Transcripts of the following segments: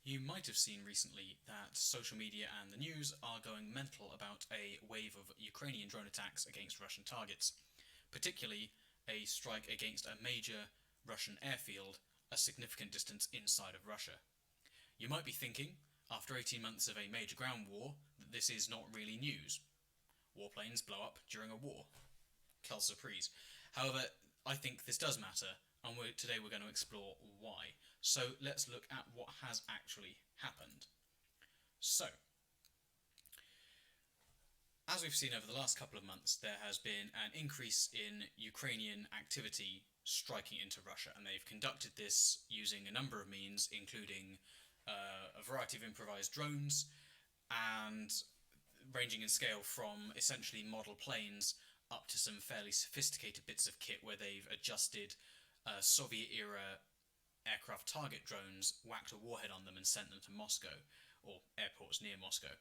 You might have seen recently that social media and the news are going mental about a wave of Ukrainian drone attacks against Russian targets, particularly a strike against a major Russian airfield a significant distance inside of Russia. You might be thinking, after 18 months of a major ground war, that this is not really news. Warplanes blow up during a war. Quelle surprise. However, I think this does matter, and today we're going to explore why. So let's look at what has actually happened. So, as we've seen over the last couple of months, there has been an increase in Ukrainian activity striking into Russia, and they've conducted this using a number of means, including a variety of improvised drones, and ranging in scale from essentially model planes up to some fairly sophisticated bits of kit where they've adjusted Soviet-era aircraft target drones, whacked a warhead on them and sent them to Moscow, or airports near Moscow.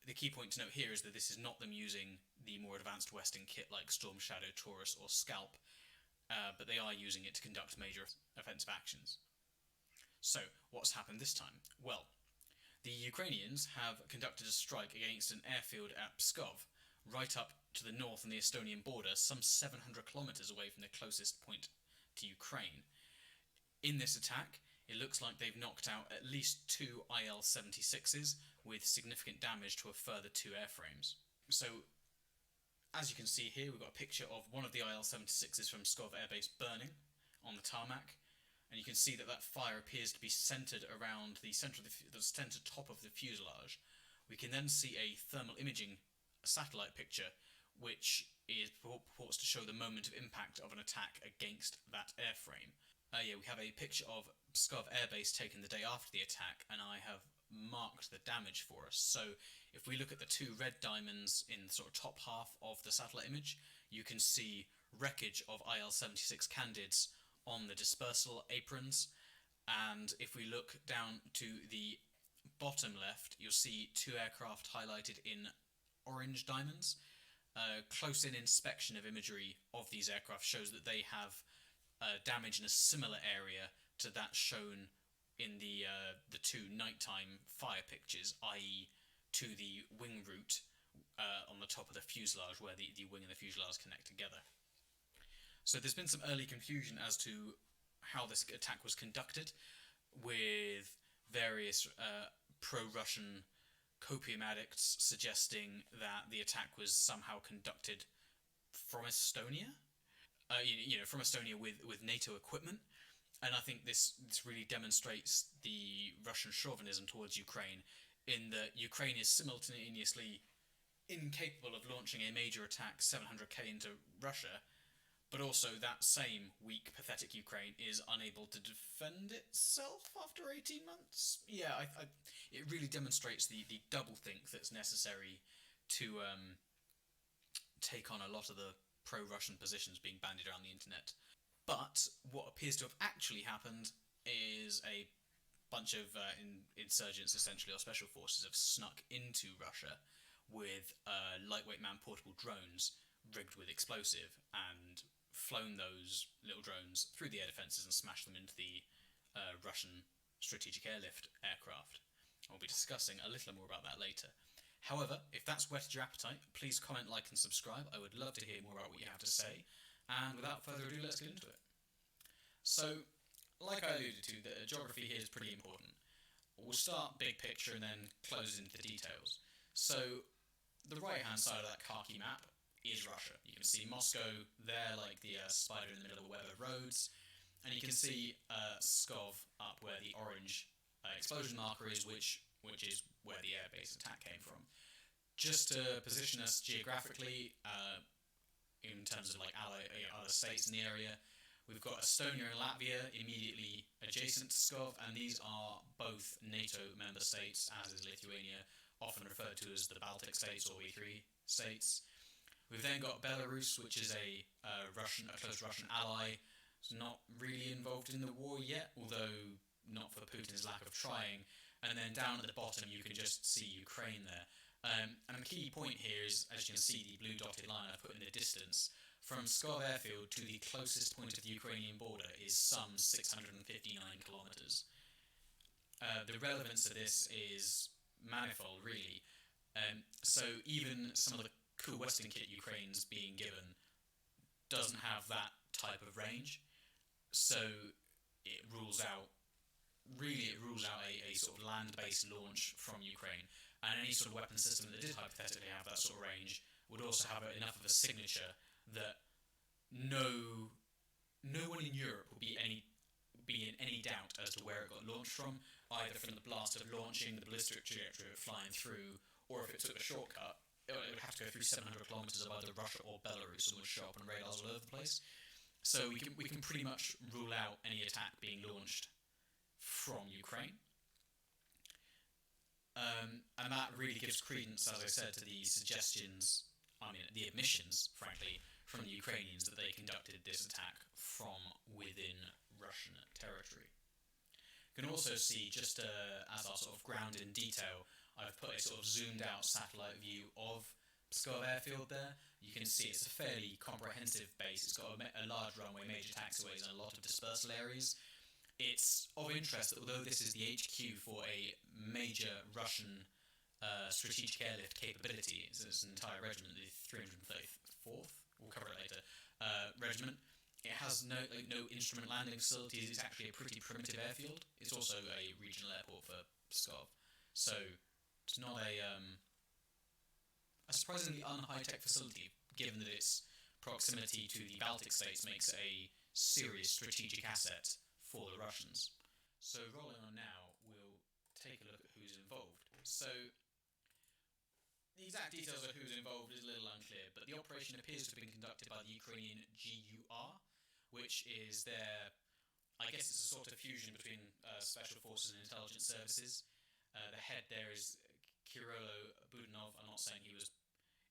The key point to note here is that this is not them using the more advanced Western kit like Storm Shadow, Taurus, or Scalp, but they are using it to conduct major offensive actions. So, what's happened this time? Well, the Ukrainians have conducted a strike against an airfield at Pskov, right up to the north on the Estonian border, some 700 kilometres away from the closest point to Ukraine. In this attack, it looks like they've knocked out at least two IL-76s, with significant damage to a further two airframes. So, as you can see here, we've got a picture of one of the IL-76s from Pskov Air Base burning on the tarmac, and you can see that fire appears to be centred around the centre top of the fuselage. We can then see a thermal imaging satellite picture, which purports to show the moment of impact of an attack against that airframe. We have a picture of Pskov Air Base taken the day after the attack, and I have marked the damage for us. So if we look at the two red diamonds in the sort of top half of the satellite image, you can see wreckage of IL-76 Candids on the dispersal aprons, and if we look down to the bottom left, you'll see two aircraft highlighted in orange diamonds. Close-in inspection of imagery of these aircraft shows that they have damage in a similar area to that shown in the two nighttime fire pictures, i.e. to the wing root on the top of the fuselage, where the wing and the fuselage connect together. So there's been some early confusion as to how this attack was conducted, with various pro-Russian copium addicts suggesting that the attack was somehow conducted from Estonia, from Estonia with NATO equipment. And I think this really demonstrates the Russian chauvinism towards Ukraine, in that Ukraine is simultaneously incapable of launching a major attack 700k into Russia, but also that same weak, pathetic Ukraine is unable to defend itself after 18 months. Yeah, it really demonstrates the doublethink that's necessary to take on a lot of the pro-Russian positions being bandied around the internet. But what appears to have actually happened is a bunch of insurgents, essentially, or special forces, have snuck into Russia with lightweight man-portable drones rigged with explosive, and flown those little drones through the air defences and smashed them into the Russian strategic airlift aircraft. I'll be discussing a little more about that later. However, if that's whetted your appetite, please comment, like and subscribe. I would love to hear more about what you have to say. And without further ado, let's get into it. So, like I alluded to, the geography here is pretty important. We'll start big picture and then close into the details. So, the right-hand side of that khaki map is Russia. You can see Moscow there, like the spider in the middle of a web of roads, and you can see Pskov up where the orange explosion marker is, which is where the airbase attack came from. Just to position us geographically, in terms of like other states in the area, we've got Estonia and Latvia immediately adjacent to Pskov, and these are both NATO member states, as is Lithuania, often referred to as the Baltic states or E3 states. We've then got Belarus, which is a close Russian ally. It's not really involved in the war yet, although not for Putin's lack of trying. And then down at the bottom, you can just see Ukraine there. And the key point here is, as you can see, the blue dotted line I put in the distance. From Pskov Airfield to the closest point of the Ukrainian border is some 659 kilometres. The relevance of this is manifold, really. So even some of the cool Western kit Ukraine's being given doesn't have that type of range, so it rules out a sort of land-based launch from Ukraine, and any sort of weapon system that did hypothetically have that sort of range would also have enough of a signature that no one in Europe will be in any doubt as to where it got launched from, either from the blast of launching, the ballistic trajectory of flying through, or if it took a shortcut, it would have to go through 700 kilometers of either Russia or Belarus and would show up on radars all over the place. So we can pretty much rule out any attack being launched from Ukraine. And that really gives credence, as I said, to the suggestions, the admissions, frankly, from the Ukrainians that they conducted this attack from within Russian territory. You can also see, just as our sort of ground in detail, I've put a sort of zoomed out satellite view of Pskov Airfield there. You can see it's a fairly comprehensive base. It's got a large runway, major taxiways, and a lot of dispersal areas. It's of interest that although this is the HQ for a major Russian strategic airlift capability, it's an entire regiment, the 334th, we'll cover it later, regiment, it has no instrument landing facilities. It's actually a pretty primitive airfield. It's also a regional airport for Pskov. So it's not a surprisingly un-high-tech facility, given that its proximity to the Baltic states makes it a serious strategic asset for the Russians. So rolling on now, we'll take a look at who's involved. So the exact details of who's involved is a little unclear, but the operation appears to have been conducted by the Ukrainian GUR, which is I guess it's a sort of fusion between special forces and intelligence services. The head there is Kirilo Budanov. I'm not saying he was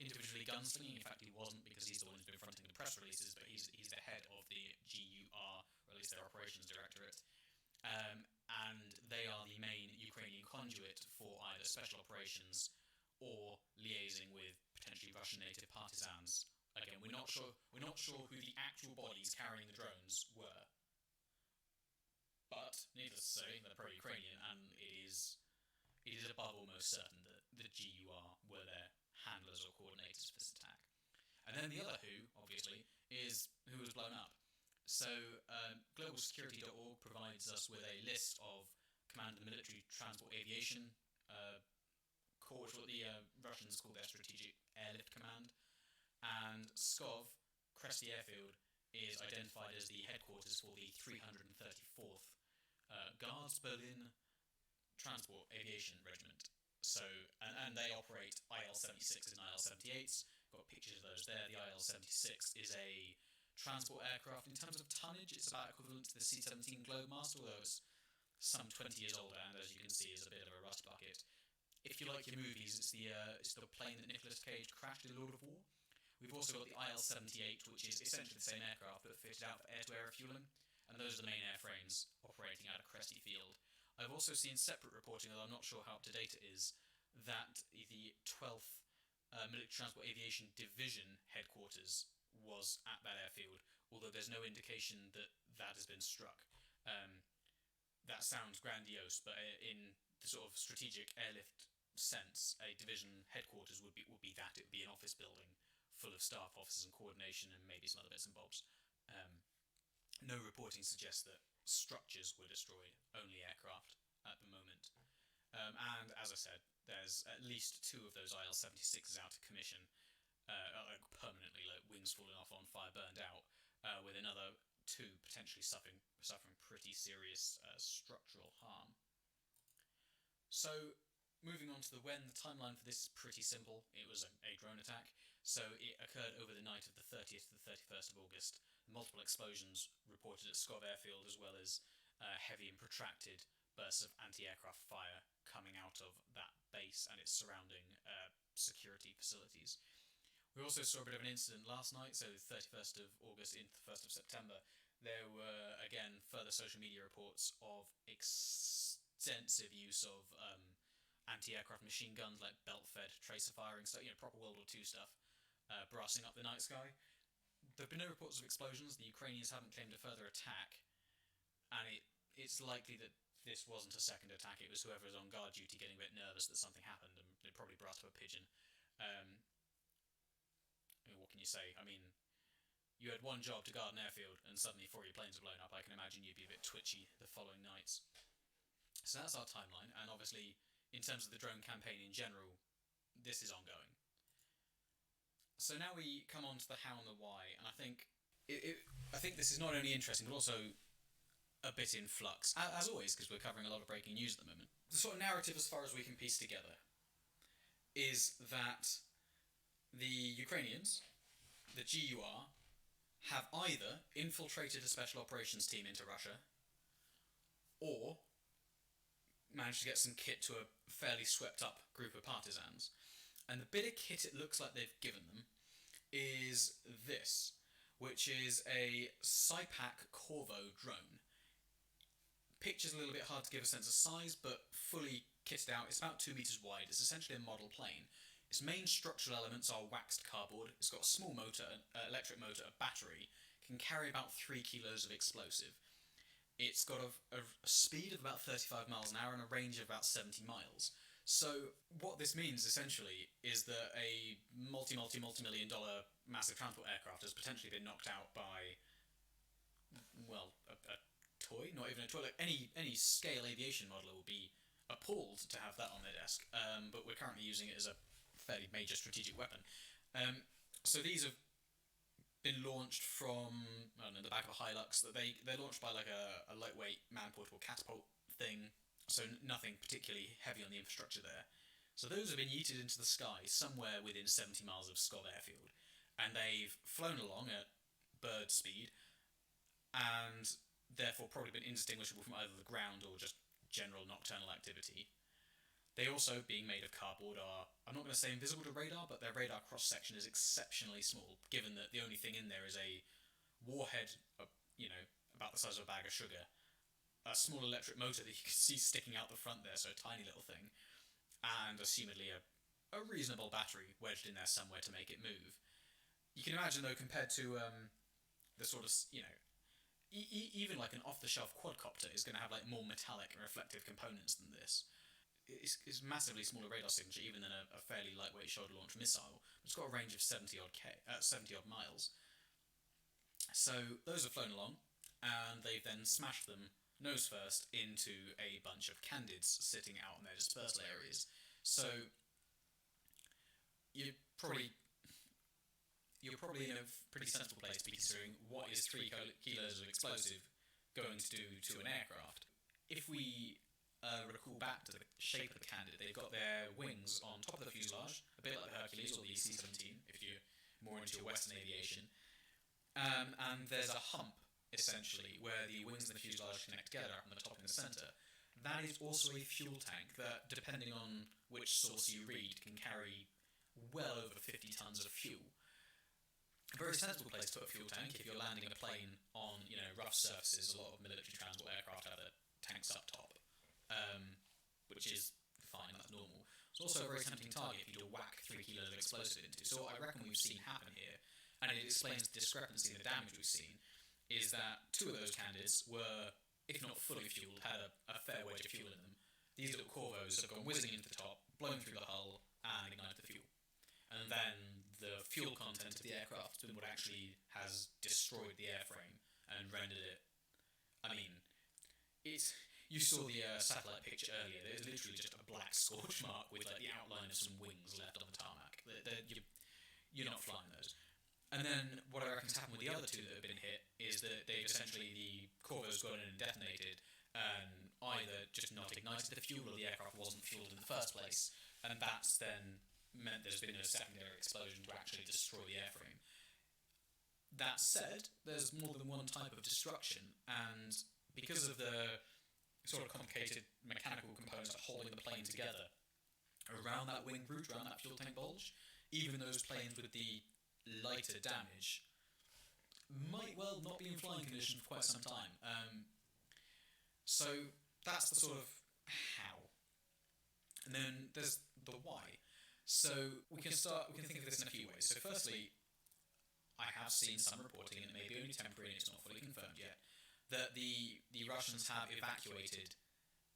individually gunslinging, in fact he wasn't, because he's the one who's been fronting the press releases, but he's the head of the GUR, or at least their operations directorate, and they are the main Ukrainian conduit for either special operations or liaising with potentially Russian native partisans. Again, we're not sure who the actual bodies carrying the drones were, but needless to say, they're pro-Ukrainian, and it is above all most certain that the GUR were their handlers or coordinators for this attack. And then the other who, obviously, is who was blown up. So globalsecurity.org provides us with a list of Command of Military Transport Aviation Corps, which is what the Russians call their Strategic Airlift Command. And Pskov, Kresty Airfield, is identified as the headquarters for the 334th Guards Berlin Transport Aviation Regiment. So, and they operate IL-76s and IL-78s. Got pictures of those there. The IL-76 is a transport aircraft. In terms of tonnage, it's about equivalent to the C-17 Globemaster, although it's some 20 years older, and as you can see, is a bit of a rust bucket. If you like your movies, it's the plane that Nicolas Cage crashed in Lord of War. We've also got the IL-78, which is essentially the same aircraft but fitted out for air-to-air refuelling, and those are the main airframes operating out of Kresty Field. I've also seen separate reporting, although I'm not sure how up-to-date it is, that the 12th Military Transport Aviation Division headquarters was at that airfield, although there's no indication that that has been struck. That sounds grandiose, but in the sort of strategic airlift sense, a division headquarters would be that. It would be an office building full of staff, officers and coordination, and maybe some other bits and bobs. No reporting suggests that structures were destroyed, only aircraft at the moment. And as I said, there's at least 2 of those IL-76s out of commission, permanently, like wings falling off, on fire, burned out, with another 2 potentially suffering pretty serious structural harm. So, moving on to the when, the timeline for this is pretty simple. It was a drone attack, so it occurred over the night of the 30th to the 31st of August. Multiple explosions reported at Pskov Airfield, as well as heavy and protracted bursts of anti-aircraft fire coming out of that base and its surrounding security facilities. We also saw a bit of an incident last night, so 31st of August into the 1st of September. There were, again, further social media reports of extensive use of anti-aircraft machine guns, like belt-fed tracer firing stuff, proper World War II stuff, brassing up the night sky. There have been no reports of explosions. The Ukrainians haven't claimed a further attack, and it's likely that this wasn't a second attack, it was whoever was on guard duty getting a bit nervous that something happened, and it probably brought up a pigeon. Um, I mean, what can you say? I mean, you had one job to guard an airfield, and suddenly 4 of your planes are blown up. I can imagine you'd be a bit twitchy the following nights. So that's our timeline, and obviously, in terms of the drone campaign in general, this is ongoing. So now we come on to the how and the why, and I think this is not only interesting but also a bit in flux, as always, because we're covering a lot of breaking news at the moment. The sort of narrative, as far as we can piece together, is that the Ukrainians, the GUR, have either infiltrated a special operations team into Russia, or managed to get some kit to a fairly swept up group of partisans. And the bit of kit it looks like they've given them is this, which is a Sypak Corvo drone. Picture's a little bit hard to give a sense of size, but fully kitted out, it's about 2 meters wide. It's essentially a model plane. Its main structural elements are waxed cardboard. It's got a small motor, electric motor, a battery. It can carry about 3 kilos of explosive. It's got a speed of about 35 miles an hour and a range of about 70 miles. So what this means, essentially, is that a multi-million dollar massive transport aircraft has potentially been knocked out by, well, a toy? Not even a toy. Like any scale aviation modeler will be appalled to have that on their desk. But we're currently using it as a fairly major strategic weapon. So these have been launched from, I don't know, the back of a Hilux. They're launched by like a lightweight man-portable catapult thing, so nothing particularly heavy on the infrastructure there. So those have been yeeted into the sky somewhere within 70 miles of Skov Airfield, and they've flown along at bird speed, and therefore probably been indistinguishable from either the ground or just general nocturnal activity. They also, being made of cardboard, are, I'm not going to say invisible to radar, but their radar cross-section is exceptionally small, given that the only thing in there is a warhead, about the size of a bag of sugar, a small electric motor that you can see sticking out the front there, so a tiny little thing, and assumedly a reasonable battery wedged in there somewhere to make it move. You can imagine, though, compared to the sort of, even like an off-the-shelf quadcopter is going to have like more metallic and reflective components than this. It's massively smaller radar signature even than a fairly lightweight shoulder-launched missile. It's got a range of 70 odd miles. So those have flown along, and they've then smashed them nose first into a bunch of Candids sitting out in their dispersal areas. So you're probably in a pretty sensible place to be considering what is 3 kilos of explosive going to do to an aircraft. If we recall back to the shape of the Candid, they've got their wings on top of the fuselage, a bit like the Hercules or the C-17, if you're more into your Western aviation. And there's a hump, essentially, where the wings and the fuselage connect together on the top and the centre. That is also a fuel tank that, depending on which source you read, can carry well over 50 tons of fuel. A very sensible place to put a fuel tank if you're landing a plane on, rough surfaces. A lot of military transport aircraft have their tanks up top, which is fine, that's normal. It's also a very tempting target for you to whack 3 kilos of explosive into. So what I reckon we've seen happen here, and it explains the discrepancy in the damage we've seen, is that 2 of those Candids were, if not fully fueled, had a fair wedge of fuel in them. These little Corvos have gone whizzing into the top, blown through the hull, and ignited the fuel. And then the fuel content of the aircraft has been what actually has destroyed the airframe and rendered it. I mean, you saw the satellite picture earlier. There's literally just a black scorch mark with like the outline of some wings left on the tarmac. You're not flying those. And then what I reckon's happened with the other 2 that have been hit is that they've essentially, the Corvo's gone in and detonated, and either just not ignited the fuel or the aircraft wasn't fueled in the first place, and that's then meant there's been a secondary explosion to actually destroy the airframe. That said, there's more than one type of destruction, and because of the sort of complicated mechanical components holding the plane together around that wing root, around that fuel tank bulge, even those planes with the lighter damage might well not be in flying condition for quite some time. So that's the sort of how. And then there's the why. So we can think of this in a few ways. So firstly, I have seen some reporting, and it may be only temporary and it's not fully confirmed yet, that the Russians have evacuated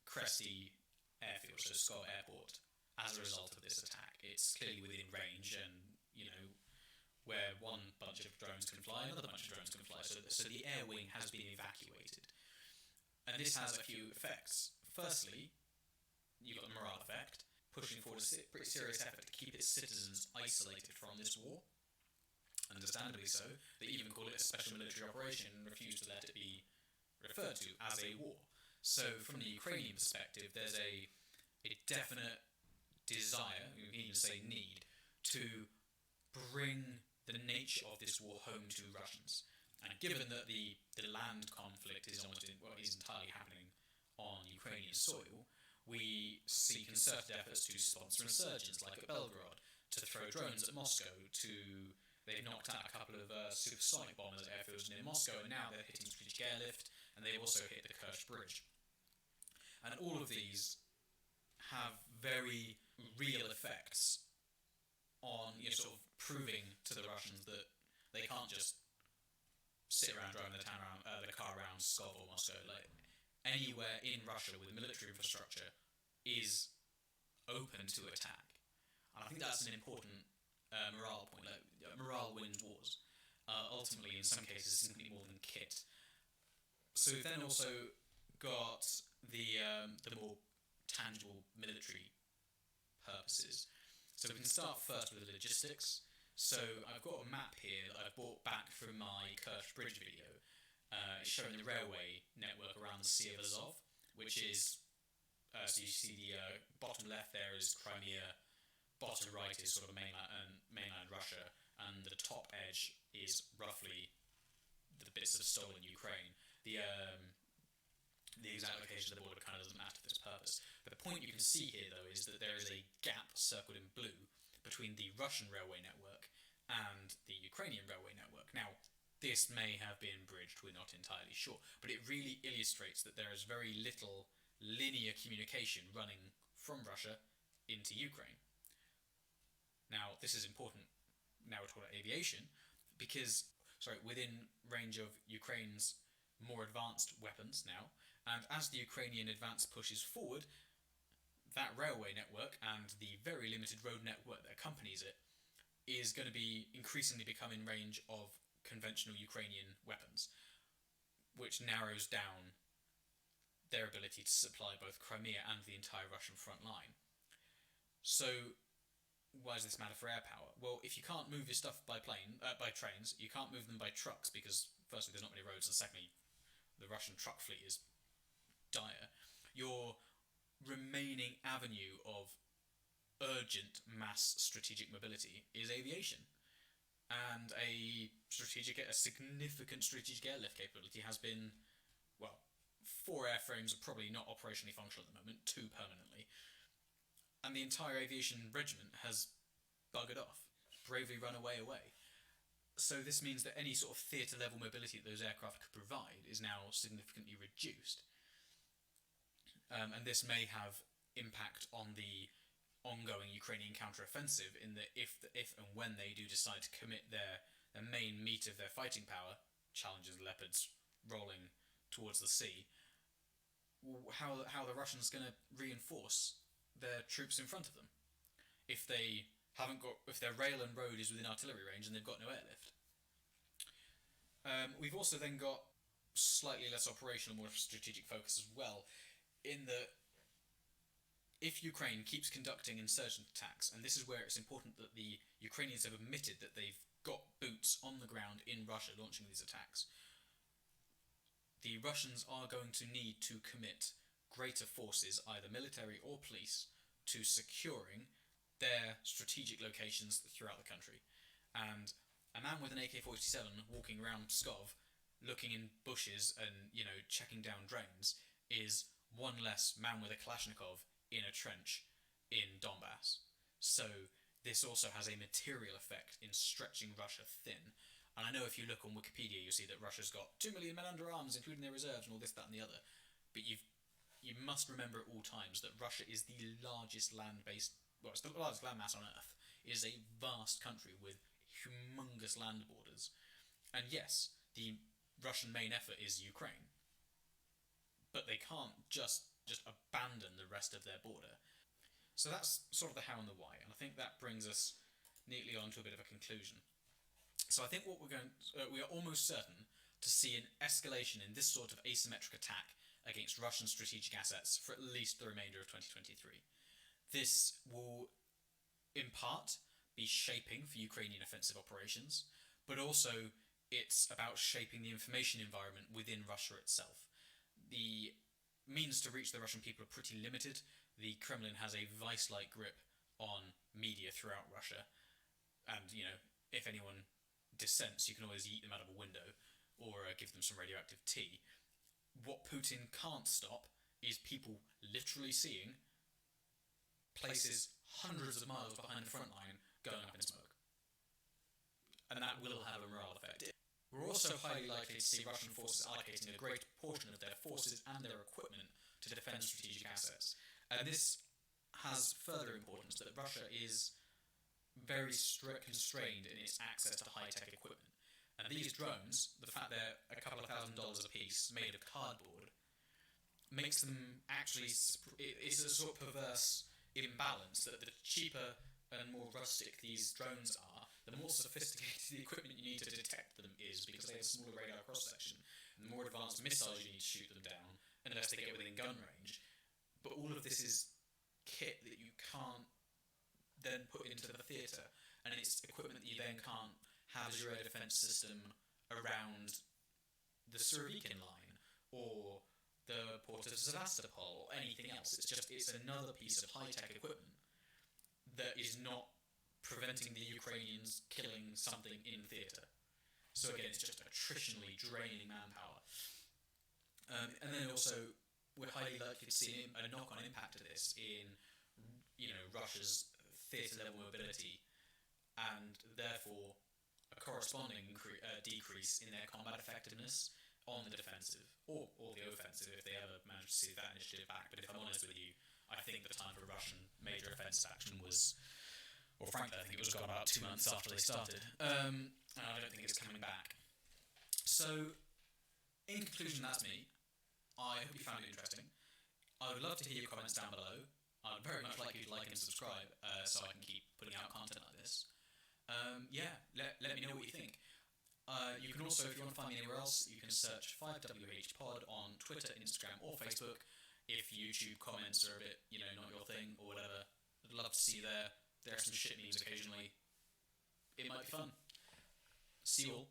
Kresty Airfield, so Scott Airport, as a result of this attack. It's clearly within range, and where one bunch of drones can fly, another bunch of drones can fly. So the air wing has been evacuated, and this has a few effects. Firstly, you've got the morale effect, pushing forward a pretty serious effort to keep its citizens isolated from this war. Understandably so. They even call it a special military operation and refuse to let it be referred to as a war. So from the Ukrainian perspective, there's a definite desire, you can even say need, to bring the nature of this war home to Russians. And given that the land conflict is is entirely happening on Ukrainian soil, we see concerted efforts to sponsor insurgents, like at Belgorod, to throw drones at Moscow, they've knocked out a couple of supersonic bombers at airfields near Moscow, and now they're hitting strategic airlift, and they've also hit the Kerch Bridge. And all of these have very real effects on sort of proving to the Russians that they can't just sit around driving the car around Pskov or Moscow. Like, anywhere in Russia with military infrastructure is open to attack. And I think that's an important morale point. Like, morale wins wars. Ultimately, in some cases, simply more than kit. So we've then also got the more tangible military purposes. So we can start first with the logistics. So I've got a map here that I've brought back from my Kerch Bridge video, showing the railway network around the Sea of Azov, which is, so you see the bottom left there is Crimea, bottom right is sort of mainland Russia, and the top edge is roughly the bits of stolen Ukraine. The exact location of the border kind of doesn't matter for this purpose. But the point you can see here, though, is that there is a gap circled in blue between the Russian railway network and the Ukrainian railway network. Now, this may have been bridged, we're not entirely sure, but it really illustrates that there is very little linear communication running from Russia into Ukraine. Now, this is important, now we're talking about aviation, because, within range of Ukraine's more advanced weapons now, and as the Ukrainian advance pushes forward, that railway network and the very limited road network that accompanies it is going to be increasingly become in range of conventional Ukrainian weapons, which narrows down their ability to supply both Crimea and the entire Russian front line. So, why does this matter for air power? Well, if you can't move your stuff by trains, you can't move them by trucks because, firstly, there's not many roads, and secondly, the Russian truck fleet is dire. Your remaining avenue of urgent mass strategic mobility is aviation, and a significant strategic airlift capability has been, 4 airframes are probably not operationally functional at the moment, 2 permanently, and the entire aviation regiment has buggered off, bravely run away. So this means that any sort of theatre level mobility that those aircraft could provide is now significantly reduced. And this may have impact on the ongoing Ukrainian counter-offensive, in that if and when they do decide to commit their main meat of their fighting power, Challengers, Leopards, rolling towards the sea, how the Russians going to reinforce their troops in front of them if their rail and road is within artillery range and they've got no airlift. We've also then got slightly less operational, more strategic focus as well, in that if Ukraine keeps conducting insurgent attacks, and this is where it's important that the Ukrainians have admitted that they've got boots on the ground in Russia launching these attacks, the Russians are going to need to commit greater forces, either military or police, to securing their strategic locations throughout the country. And a man with an AK-47 walking around Pskov, looking in bushes and, checking down drains, is one less man with a Kalashnikov in a trench in Donbass. So this also has a material effect in stretching Russia thin. And I know if you look on Wikipedia, you'll see that Russia's got 2 million men under arms, including their reserves and all this, that and the other. But you must remember at all times that Russia is the largest it's the largest landmass on Earth. It is a vast country with humongous land borders. And yes, the Russian main effort is Ukraine. But they can't just just abandon the rest of their border. So that's sort of the how and the why, and I think that brings us neatly on to a bit of a conclusion. So I think what we are almost certain to see an escalation in this sort of asymmetric attack against Russian strategic assets for at least the remainder of 2023. This will, in part, be shaping for Ukrainian offensive operations, but also it's about shaping the information environment within Russia itself. The means to reach the Russian people are pretty limited. The Kremlin has a vice-like grip on media throughout Russia, and, if anyone dissents, you can always yeet them out of a window or give them some radioactive tea. What Putin can't stop is people literally seeing places hundreds of miles behind the front line going up in smoke. And that will have a morale effect. We're also highly likely to see Russian forces allocating a great portion of their forces and their equipment to defend strategic assets. And this has further importance that Russia is very constrained in its access to high-tech equipment. And these drones, the fact they're a couple of $1,000 a piece, made of cardboard, makes them actually... It's a sort of perverse imbalance that the cheaper and more rustic these drones are, the more sophisticated the equipment you need to detect them is, because they have a smaller radar cross-section, and the more advanced missiles you need to shoot them down, unless they get within gun range. But all of this is kit that you can't then put into the theatre, and it's equipment that you then can't have as your air defence system around the Surovikin line, or the port of Sevastopol, or anything else. It's another piece of high-tech equipment that is not preventing the Ukrainians killing something in theatre. So again, it's just attritionally draining manpower. And then also, we're highly likely to see a knock-on impact of this in, Russia's theatre-level mobility, and therefore a corresponding decrease in their combat effectiveness on the defensive, or the offensive, if they ever manage to see that initiative back. But if I'm honest with you, I think the time for Russian major offensive action was... Or frankly, I think it was gone about 2 months after they started. And I don't think it's coming back. So, in conclusion, that's me. I hope you found it interesting. I would love to hear your comments down below. I'd very much like you to like and subscribe, so I can keep putting out content like this. Let me know what you think. You can also, if you want to find me anywhere else, you can search 5WHPod on Twitter, Instagram, or Facebook. If YouTube comments are a bit, not your thing, or whatever, I'd love to see you there. There are some shit memes occasionally. It might be fun. See you all.